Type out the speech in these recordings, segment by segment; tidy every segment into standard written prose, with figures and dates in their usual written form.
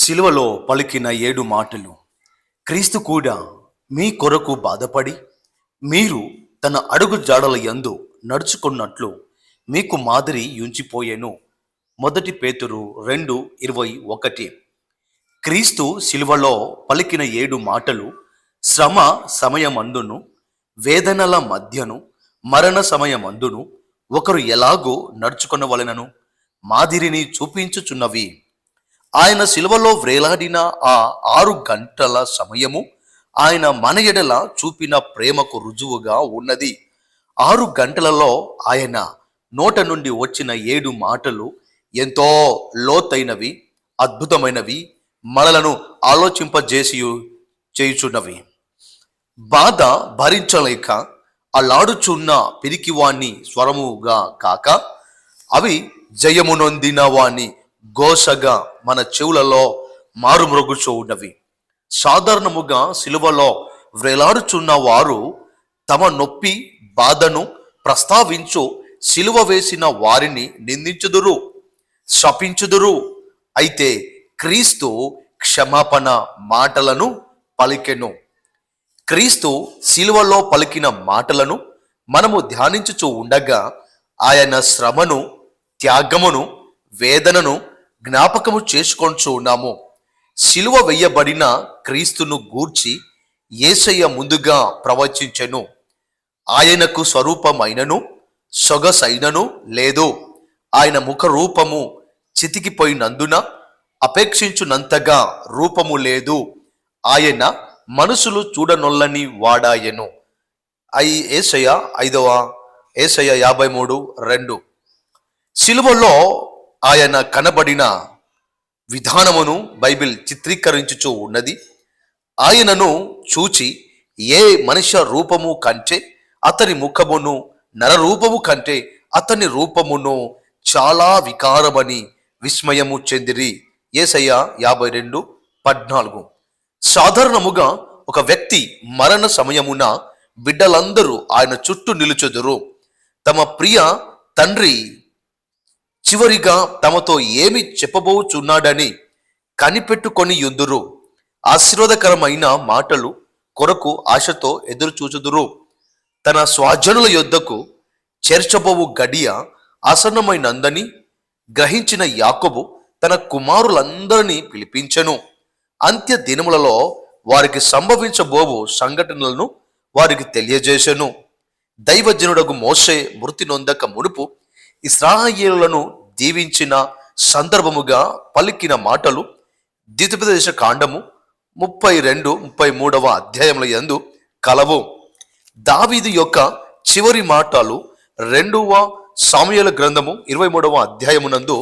శిలువలో పలికిన 7 మాటలు. క్రీస్తు కూడా మీ కొరకు బాధపడి మీరు తన అడుగు జాడల యందు నడుచుకున్నట్లు మీకు మాదిరి యుంచిపోయెను. 1 పేతురు 2:21. క్రీస్తు శిలువలో పలికిన 7 మాటలు శ్రమ సమయమందును, వేదనల మధ్యను, మరణ సమయమందును ఒకరు ఎలాగో నడుచుకొనవలెనను మాదిరిని చూపించుచున్నవి. ఆయన శిలువలో వ్రేలాడిన ఆ 6 గంటల సమయము ఆయన మన ఎడల చూపిన ప్రేమకు రుజువుగా ఉన్నది. 6 గంటలలో ఆయన నోట నుండి వచ్చిన 7 మాటలు ఎంతో లోతైనవి, అద్భుతమైనవి, మనలను ఆలోచింపజేసి చేయుచున్నవి. బాధ భరించలేక అలాడుచున్న పిరికివాణ్ణి స్వరముగా కాక, అవి జయమునొందిన వాణ్ణి ఘోషగా మన చెవులలో మారుమ్రోగుచూ ఉన్నవి. సాధారణముగా సిలువలో వ్రేలాడుచున్న వారు తమ నొప్పి బాధను ప్రస్తావించు సిలువ వేసిన వారిని నిందించుదురు, శపించుదురు. అయితే క్రీస్తు క్షమాపణ మాటలను పలికెను. క్రీస్తు సిలువలో పలికిన మాటలను మనము ధ్యానించుచూ ఉండగా ఆయన శ్రమను, త్యాగమును, వేదనను జ్ఞాపకము చేసుకొంచూ ఉన్నాము. సిలువ వేయబడిన క్రీస్తును గూర్చి యేసయ్య ముందుగా ప్రవచించెను. ఆయనకు స్వరూపమైనను సొగసైనను లేదు. ఆయన ముఖ రూపము చితికిపోయినందున అపేక్షించునంతగా రూపము లేదు. ఆయన మనుషులు చూడనొల్లని వాడాయెను. యేసయ్య 53:2. సిలువలో ఆయన కనబడిన విధానమును బైబిల్ చిత్రీకరించుచూ ఉన్నది. ఆయనను చూచి ఏ మనుష్య రూపము కంటే అతని ముఖమును, నరరూపము కంటే అతని రూపమును చాలా వికారమని విస్మయము చెందిరి. యేసయ్య 52:14. సాధారణముగా ఒక వ్యక్తి మరణ సమయమున బిడ్డలందరూ ఆయన చుట్టూ నిలుచుదురు. తమ ప్రియ తండ్రి చివరిగా తమతో ఏమి చెప్పబోచున్నాడని కనిపెట్టుకొని యుందురు. ఆశీర్వాదకరమైన మాటలు కొరకు ఆశతో ఎదురు చూచుదురు. తన స్వజనుల యొద్దకు చేర్చబోవు గడియ ఆసన్నమైనందని గ్రహించిన యాకోబు తన కుమారులందరినీ పిలిపించెను. అంత్య దినములలో వారికి సంభవించబోవు సంఘటనలను వారికి తెలియజేసెను. దైవజనుడకు మోషే మృతి నొందక మునుపు ఇశ్రాయేలులను దీవించిన సందర్భముగా పలికిన మాటలు ద్వితీయోపదేశ కాండము 32-33 యందు కలవు. దావీదు యొక్క చివరి మాటలు 2వ సాముయేలు గ్రంథము 23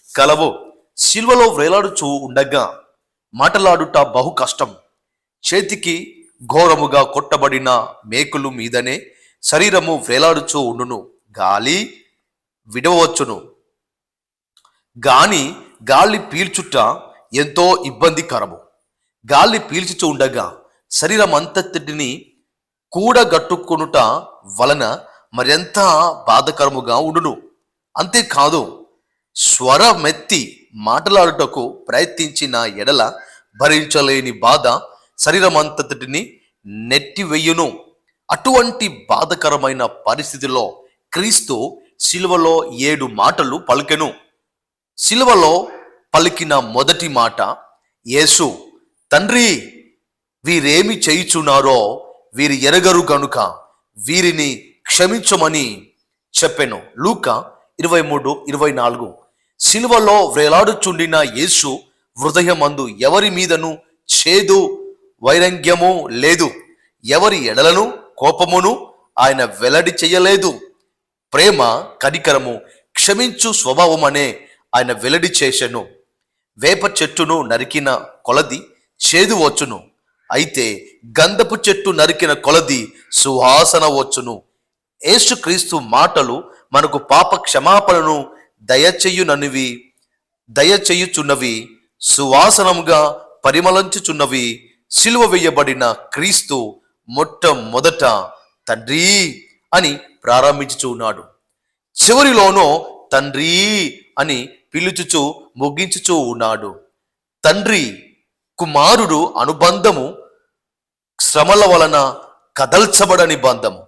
కలవు. సిల్వలో వ్రేలాడుచూ ఉండగా మాటలాడుట బహు కష్టం. చేతికి ఘోరముగా కొట్టబడిన మేకులు మీదనే శరీరము వ్రేలాడుచూ ఉండును. గాలి విడవచ్చును, గాని గాలి పీల్చుట ఎంతో ఇబ్బందికరము. గాలి పీల్చుచూ ఉండగా శరీరం అంతటిని కూడగట్టుకొనుట వలన మరెంత బాధకరముగా ఉండును. అంతేకాదు, స్వరమెత్తి మాట్లాడుటకు ప్రయత్నించిన ఎడల భరించలేని బాధ శరీరం అంతటిని నెట్టివెయ్యును. అటువంటి బాధకరమైన పరిస్థితిలో క్రీస్తు సిలువలో 7 మాటలు పలికెను. సిలువలో పలికిన మొదటి మాట, యేసు, తండ్రి, వీరేమి చేయుచున్నారో వీరి ఎరగరు గనుక వీరిని క్షమించమని చెప్పెను. లూకా 23:24. సిలువలో వ్రేలాడుచుండిన యేసు హృదయమందు ఎవరి మీదను చేదు వైరంగ్యము లేదు. ఎవరి ఎడలను కోపమును ఆయన వెల్లడి చేయలేదు. ప్రేమ, కనికరము, క్షమించు స్వభావం అనే ఆయన వెల్లడి చేసెను. వేప చెట్టును నరికిన కొలది చేదు వచ్చును, అయితే గంధపు చెట్టు నరికిన కొలది సువాసన వచ్చును. యేసుక్రీస్తు మాటలు మనకు పాప క్షమాపణను దయచేయుచున్నవి, సువాసనముగా పరిమళించుచున్నవి. సిలువ వేయబడిన క్రీస్తు మొట్టమొదట తండ్రి అని ప్రారంభించుచున్నాడు. చివరిలోనో తండ్రి అని పిలుచుచు ముగించుచూ ఉన్నాడు. తండ్రి కుమారుడు అనుబంధము శ్రమల వలన కదల్చబడని బంధము,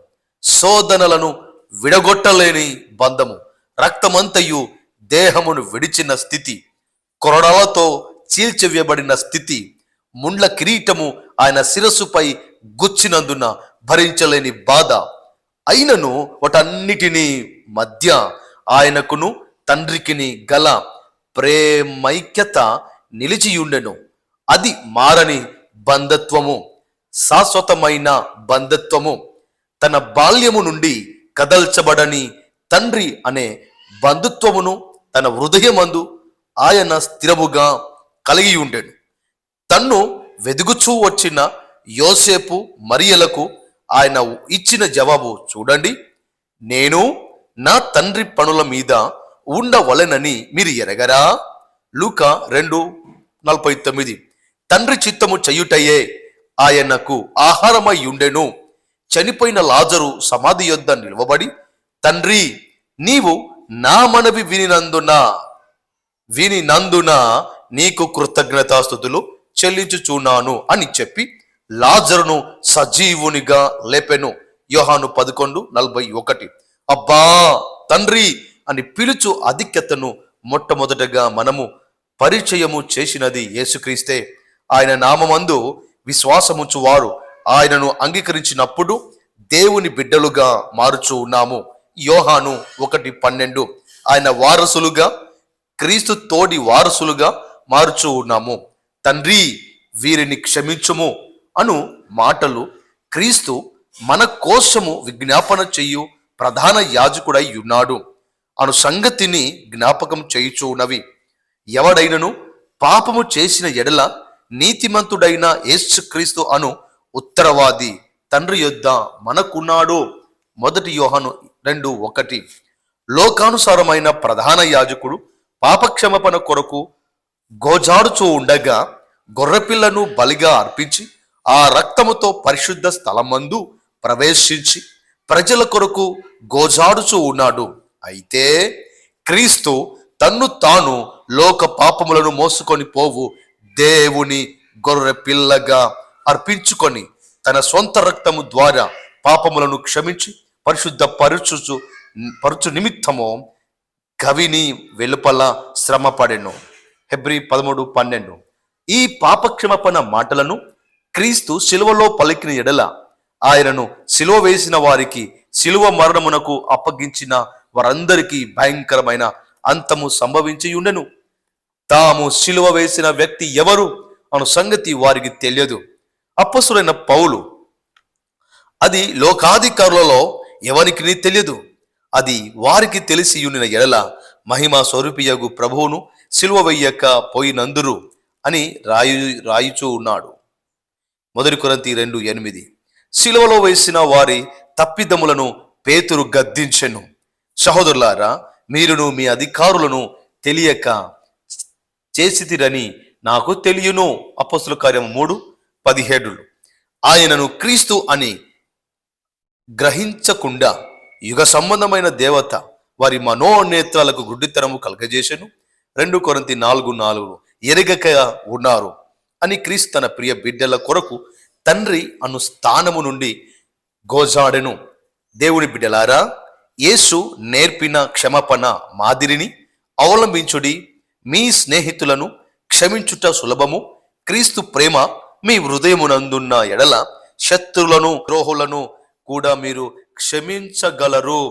శోధనలను విడగొట్టలేని బంధము, రక్తమంతయు దేహమును విడిచిన స్థితి, కొరడాలతో చీల్చివేయబడిన స్థితి, ముండ్ల కిరీటము ఆయన శిరస్సుపై గుచ్చినందున భరించలేని బాధ, అయినను వాటన్నిటినీ మధ్య ఆయనకును తండ్రికిని గల ప్రేమైక్యత నిలిచియుండెను. అది మారని బంధత్వము, శాశ్వతమైన బంధత్వము. తన బాల్యము నుండి కదల్చబడని తండ్రి అనే బంధుత్వమును తన హృదయమందు ఆయన స్థిరముగా కలిగి ఉండెను. తన్ను వెదుగుచూ వచ్చిన యోసేపు మరియలకు ఆయన ఇచ్చిన జవాబు చూడండి. నేను నా తండ్రి పనుల మీద ఉండవలెనని మీరు ఎరగరా? లూకా 2:49. తండ్రి చిత్తము చెయ్యుటయే ఆయనకు ఆహారమై ఉండెను. చనిపోయిన లాజరు సమాధి యొద్ద నిలవబడి, తండ్రి, నీవు నా మనవి వినినందున నీకు కృతజ్ఞతాస్తుతులు చెల్లించుచున్నాను అని చెప్పి లాజరును సజీవునిగా లేపెను. యోహాను 11:41. అబ్బా తండ్రి అని పిలుచు ఆధిక్యతను మొట్టమొదటగా మనము పరిచయము చేసినది యేసుక్రీస్తే. ఆయన నామమందు విశ్వాసముంచు వారు ఆయనను అంగీకరించినప్పుడు దేవుని బిడ్డలుగా మారుచు ఉన్నాము. యోహాను 1:12. ఆయన వారసులుగా, క్రీస్తు తోడి వారసులుగా మారుచు ఉన్నాము. తండ్రి, వీరిని క్షమించుము అను మాటలు క్రీస్తు మన కోసము విజ్ఞాపన చెయ్యు ప్రధాన యాజకుడై ఉన్నాడు అను సంగతిని జ్ఞాపకం చేయుచు ఉన్నవి. ఎవడైనను పాపము చేసిన ఎడల నీతిమంతుడైన యేసుక్రీస్తు అను ఉత్తరవాది తండ్రి యొద్ద మనకున్నాడు. 1 యోహాను 2:1. లోకానుసారమైన ప్రధాన యాజకుడు పాపక్షమాపణ కొరకు గోజాడుచూ ఉండగా గొర్రెపిల్లను బలిగా అర్పించి ఆ రక్తముతో పరిశుద్ధ స్థలమందు ప్రవేశించి ప్రజల కొరకు గోజాడుచూ ఉన్నాడు. అయితే క్రీస్తు తన్ను తాను లోక పాపములను మోసుకొని పోవు దేవుని గొర్రె పిల్లగా అర్పించుకొని తన సొంత రక్తము ద్వారా పాపములను క్షమించి పరిశుద్ధ పరుచు నిమిత్తము గవిని వెలుపల శ్రమ పడెను. హెబ్రీ 13:12. ఈ పాపక్షమాపణ మాటలను క్రీస్తు శిలువలో పలికిన ఎడల ఆయనను శిలువ వేసిన వారికి, శిలువ మరణమునకు అప్పగించిన వారందరికీ భయంకరమైన అంతము సంభవించి ఉండెను. తాము శిలువ వేసిన వ్యక్తి ఎవరు అను సంగతి వారికి తెలియదు. అపొస్తలుడైన పౌలు, అది లోకాధికారులలో ఎవరికి తెలియదు, అది వారికి తెలిసి ఉండిన ఎడల మహిమా స్వరూపియగు ప్రభువును శిలువ వెయ్యక పోయినందురు అని రాయుచూ ఉన్నాడు. 1 కొరింథీ 2:8. శిలువలో వేసిన వారి తప్పిదములను పేతురు గద్దించెను. సహోదరులారా, మీరును మీ అధికారులను తెలియక చేసితిరని నాకు తెలియను. అపొస్తలుల కార్యము 3:17. ఆయనను క్రీస్తు అని గ్రహించకుండా యుగ సంబంధమైన దేవత వారి మనోనేత్రాలకు గుడ్డితనము కలగజేసెను. 2 కొరింథీ 4:4. ఎరగక ఉన్నారు అని క్రీస్తు తన ప్రియ బిడ్డల కొరకు తండ్రి అను స్థానము నుండి గోజాడెను. దేవుని బిడ్డలారా, యేసు నేర్పిన క్షమాపణ మాదిరిని అవలంబించుడి. మీ స్నేహితులను క్షమించుట సులభము. క్రీస్తు ప్రేమ మీ హృదయమునందున్న ఎడల శత్రులను, ద్రోహులను కూడా మీరు క్షమించగలరు.